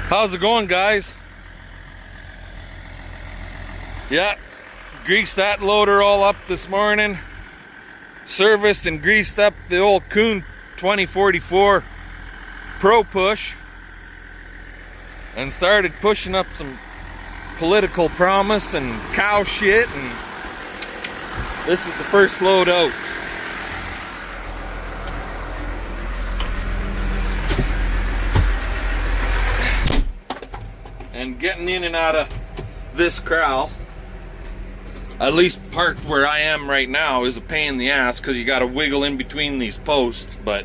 How's it going, guys? Yeah, greased that loader all up this morning. Serviced and greased up the old Kuhn 2044 ProPush. And started pushing up some political promise and cow shit. And this is the first load out. And getting in and out of this corral, at least parked where I am right now, is a pain in the ass because you got to wiggle in between these posts, but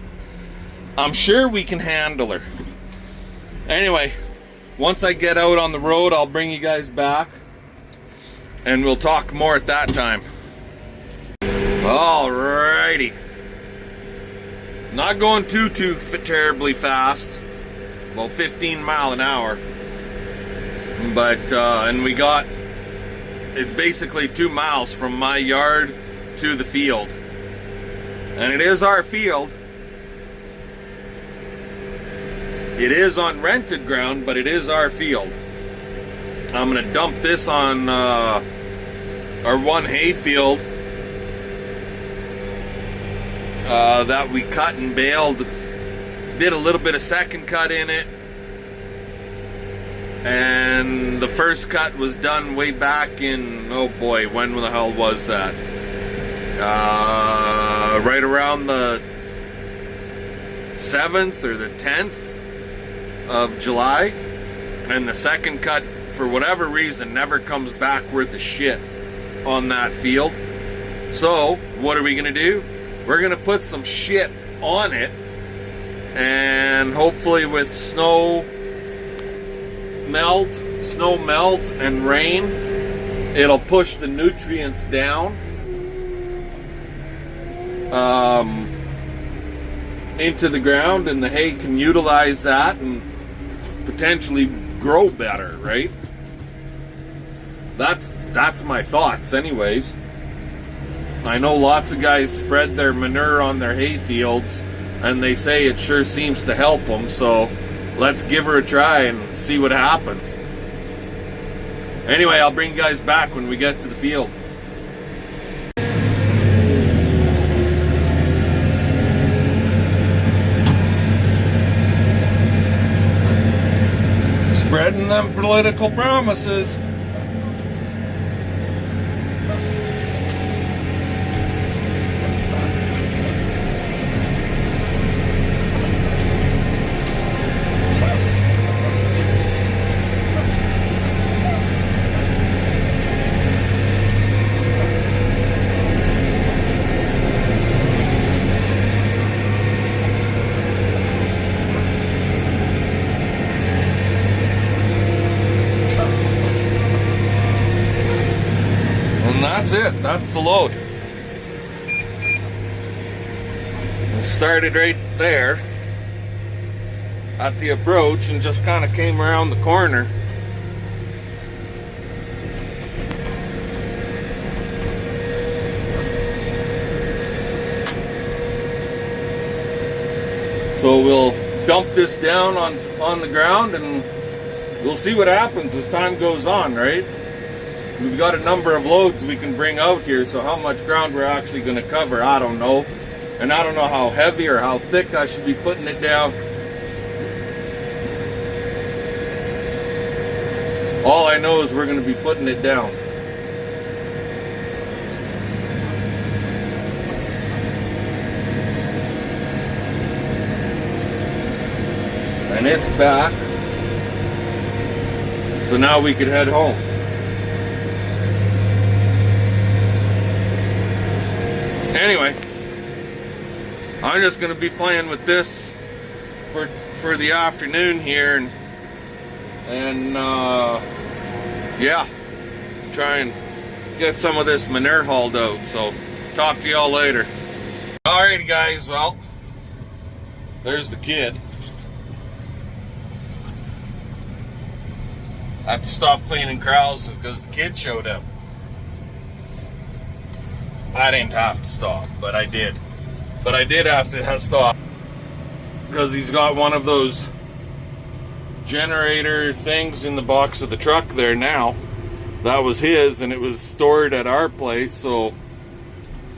I'm sure we can handle her. Anyway, once I get out on the road, I'll bring you guys back and we'll talk more at that time. Alrighty. Not going too terribly fast, about 15 miles an hour. But, and we got, it's basically 2 miles from my yard to the field. And it is our field. It is on rented ground, but it is our field. I'm going to dump this on our one hay field that we cut and baled. Did a little bit of second cut in it. And the first cut was done way back in, oh boy, when the hell was that? Right around the 7th or the 10th of July. And the second cut, for whatever reason, never comes back worth a shit on that field. So, what are we going to do? We're going to put some shit on it. And hopefully with snow melt and rain, it'll push the nutrients down into the ground, and the hay can utilize that and potentially grow better, right? That's my thoughts anyways. I know lots of guys spread their manure on their hay fields and they say it sure seems to help them, so let's give her a try and see what happens. Anyway, I'll bring you guys back when we get to the field. Spreading them political promises. That's it. That's the load. It started right there at the approach and just kind of came around the corner. So we'll dump this down on the ground and we'll see what happens as time goes on, right? We've got a number of loads we can bring out here, so how much ground we're actually going to cover, I don't know. And I don't know how heavy or how thick I should be putting it down. All I know is we're going to be putting it down. And it's back. So now we could head home. Anyway, I'm just going to be playing with this for the afternoon here, and yeah, try and get some of this manure hauled out. So, talk to y'all later. Alrighty, guys. Well, there's the kid. I had to stop cleaning corrals because the kid showed up. I didn't have to stop, but I did. But I did have to stop because he's got one of those generator things in the box of the truck there now. That was his, and it was stored at our place, so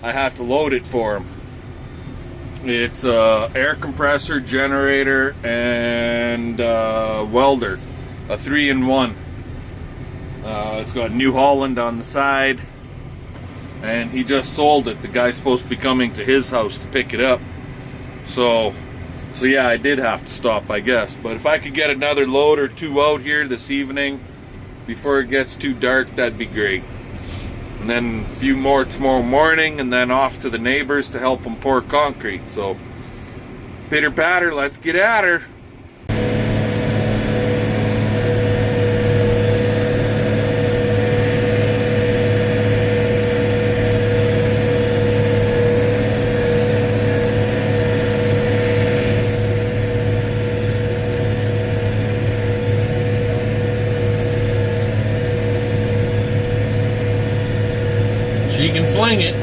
I had to load it for him. It's a air compressor, generator, and welder, a 3-in-1. It's got New Holland on the side, and he just sold it. The guy's supposed to be coming to his house to pick it up. So yeah, I did have to stop, I guess. But if I could get another load or two out here this evening before it gets too dark, that'd be great. And then a few more tomorrow morning, and then off to the neighbors to help them pour concrete. So, pitter patter, let's get at her. She can fling it.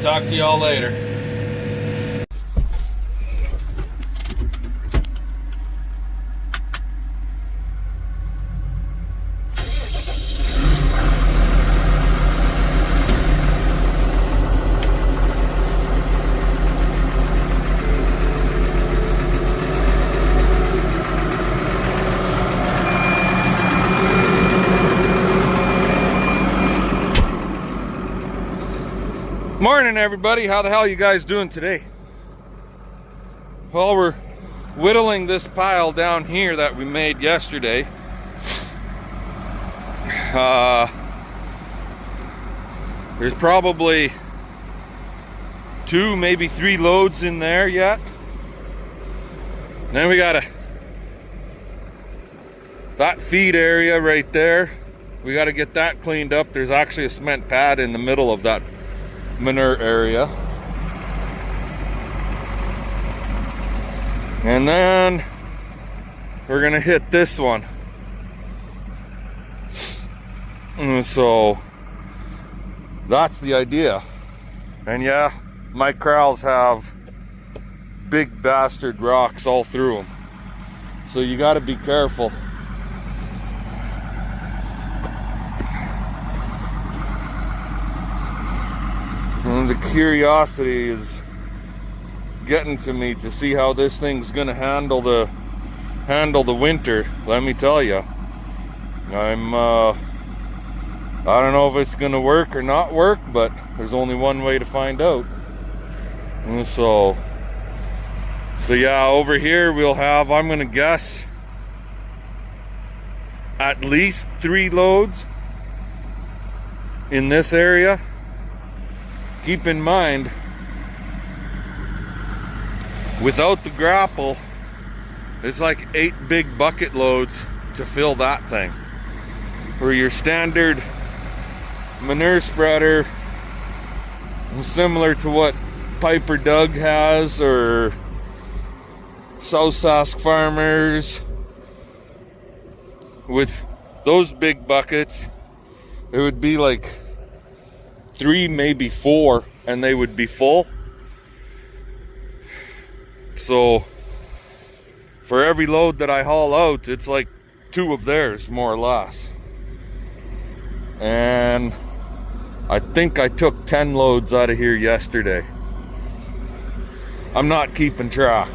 Talk to y'all later. Morning, everybody. How the hell are you guys doing today? Well, we're whittling this pile down here that we made yesterday. There's probably 2, maybe 3 loads in there yet. Then we got that feed area right there. We got to get that cleaned up. There's actually a cement pad in the middle of that manure area. And then we're gonna hit this one. And so that's the idea. And yeah, my corrals have big bastard rocks all through them, so you got to be careful. And the curiosity is getting to me to see how this thing's gonna handle the winter. Let me tell you, I don't know if it's gonna work or not work, but there's only one way to find out. And so yeah, over here we'll have, I'm gonna guess, at least 3 loads in this area. Keep in mind, without the grapple, it's like 8 big bucket loads to fill that thing. Where your standard manure spreader, similar to what Piper Doug has, or South Sask Farmers, with those big buckets, it would be like 3, maybe 4, and they would be full. So for every load that I haul out, it's like 2 of theirs, more or less. and I think I took 10 loads out of here yesterday. I'm not keeping track.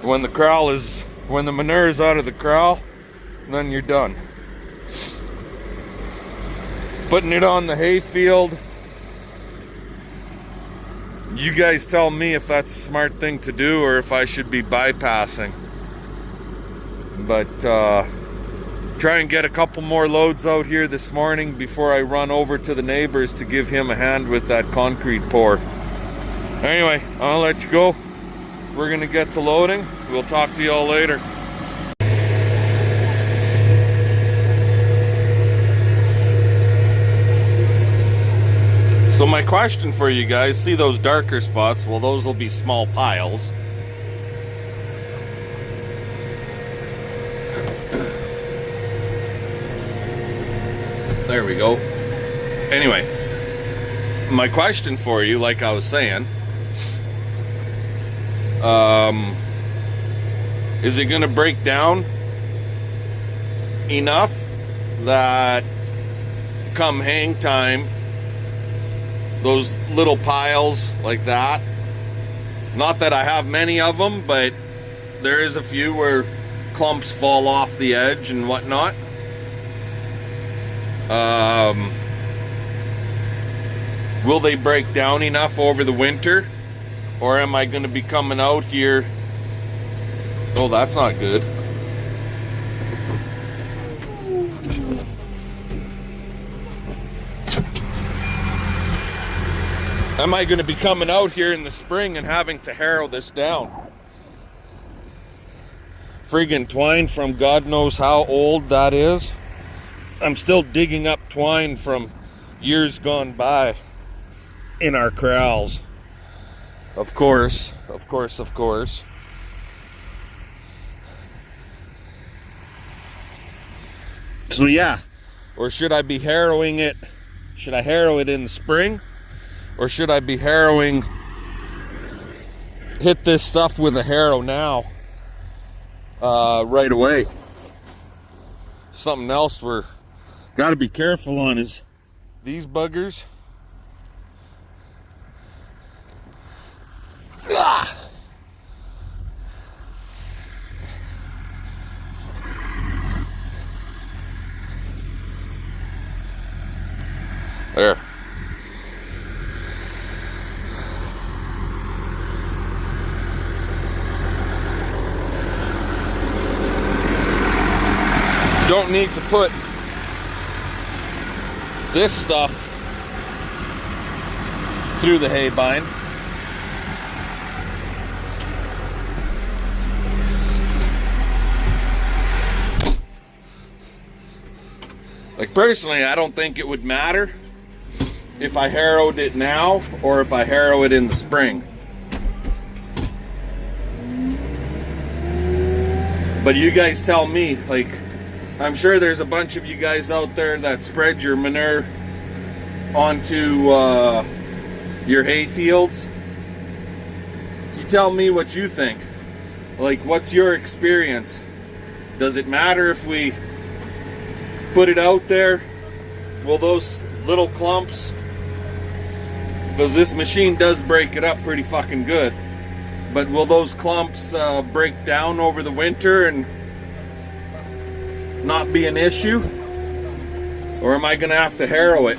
When the manure is out of the corral, then you're done. Putting it on the hay field, you guys tell me if that's a smart thing to do or if I should be bypassing. But try and get a couple more loads out here this morning before I run over to the neighbors to give him a hand with that concrete pour. Anyway, I'll let you go. We're gonna get to loading. We'll talk to y'all later. So my question for you guys, see those darker spots? Well, those will be small piles. There we go. Anyway, my question for you, like I was saying, is it gonna break down enough that come hang time, those little piles like that, not that I have many of them, but there is a few where clumps fall off the edge and whatnot. Will they break down enough over the winter, or am I going to be coming out here? Oh, that's not good. Am I going to be coming out here in the spring and having to harrow this down? Friggin' twine from God knows how old that is. I'm still digging up twine from years gone by in our corrals. Of course. So yeah, or should I be harrowing it? Should I harrow it in the spring? Or should I be hit this stuff with a harrow now, right away? Something else we're got to be careful on is these buggers. Ah! There. Don't need to put this stuff through the hay bind. Like personally, I don't think it would matter if I harrowed it now or if I harrow it in the spring. But you guys tell me, like, I'm sure there's a bunch of you guys out there that spread your manure onto your hay fields. You tell me what you think. Like, what's your experience? Does it matter if we put it out there? Will those little clumps, because this machine does break it up pretty fucking good, but will those clumps break down over the winter and not be an issue? Or am I gonna have to harrow it?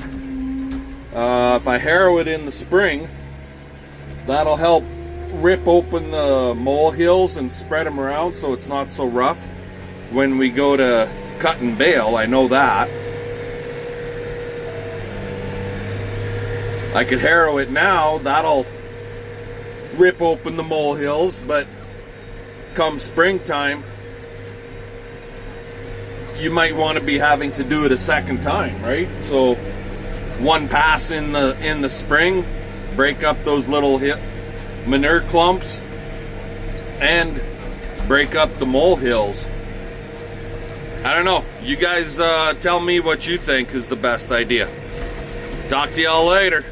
If I harrow it in the spring, that'll help rip open the molehills and spread them around so it's not so rough when we go to cut and bale. I know that. I could harrow it now, that'll rip open the molehills, but come springtime, you might want to be having to do it a second time, right? So one pass in the spring, break up those little manure clumps and break up the molehills. I don't know. You guys tell me what you think is the best idea. Talk to y'all later.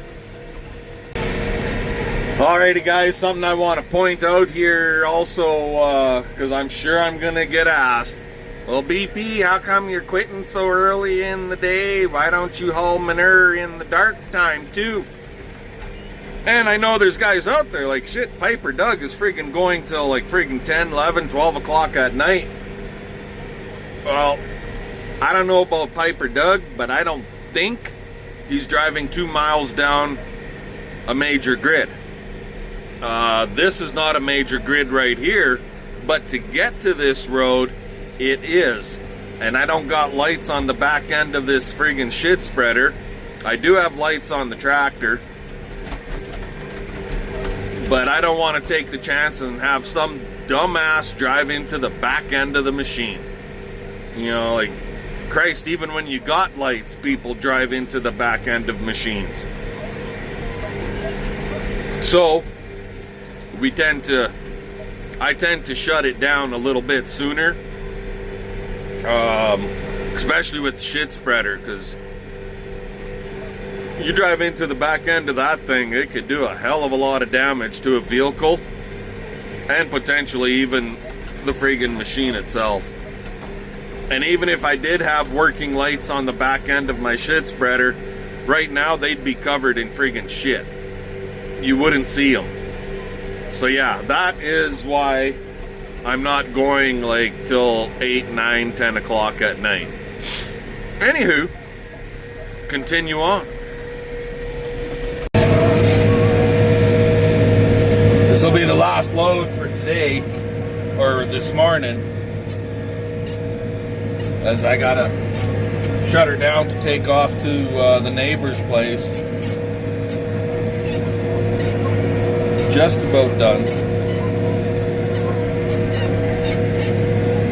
Alrighty guys, something I want to point out here also, because I'm sure I'm gonna get asked. Well, BP, how come you're quitting so early in the day? Why don't you haul manure in the dark time too? And I know there's guys out there like, shit, Piper Doug is freaking going till like freaking 10, 11, 12 o'clock at night. Well, I don't know about Piper Doug, but I don't think he's driving 2 miles down a major grid. This is not a major grid right here, but to get to this road, it is. And I don't got lights on the back end of this friggin' shit spreader. I do have lights on the tractor, but I don't want to take the chance and have some dumbass drive into the back end of the machine. You know, like, Christ, even when you got lights, people drive into the back end of machines. So, I tend to shut it down a little bit sooner. Especially with the shit spreader, because you drive into the back end of that thing, it could do a hell of a lot of damage to a vehicle, and potentially even the friggin' machine itself. And even if I did have working lights on the back end of my shit spreader, right now they'd be covered in friggin' shit. You wouldn't see them. So yeah, that is why I'm not going like till 8, 9, 10 o'clock at night. Anywho, continue on. This will be the last load for today, or this morning, as I gotta shut her down to take off to the neighbor's place. Just about done.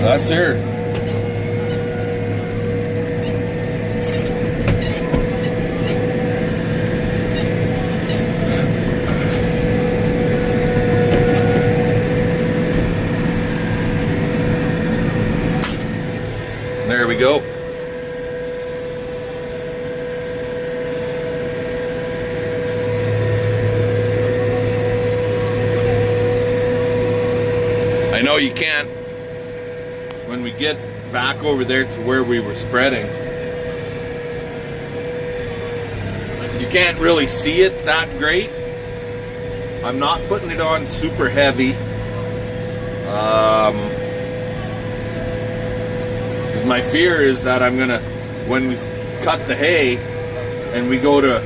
That's her. There we go. I know you can't, when we get back over there to where we were spreading, you can't really see it that great. I'm not putting it on super heavy. Because my fear is that I'm gonna, when we cut the hay and we go to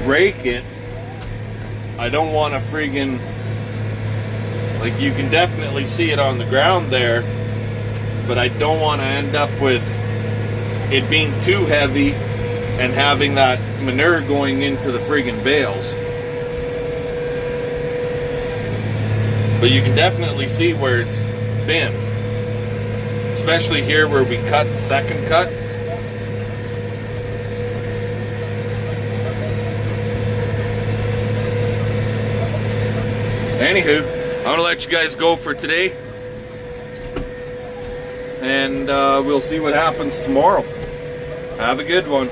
rake it, I don't want to friggin', like, you can definitely see it on the ground there, but I don't want to end up with it being too heavy and having that manure going into the friggin' bales. But you can definitely see where it's been, especially here where we cut the second cut. Anywho, I'm going to let you guys go for today, and we'll see what happens tomorrow. Have a good one.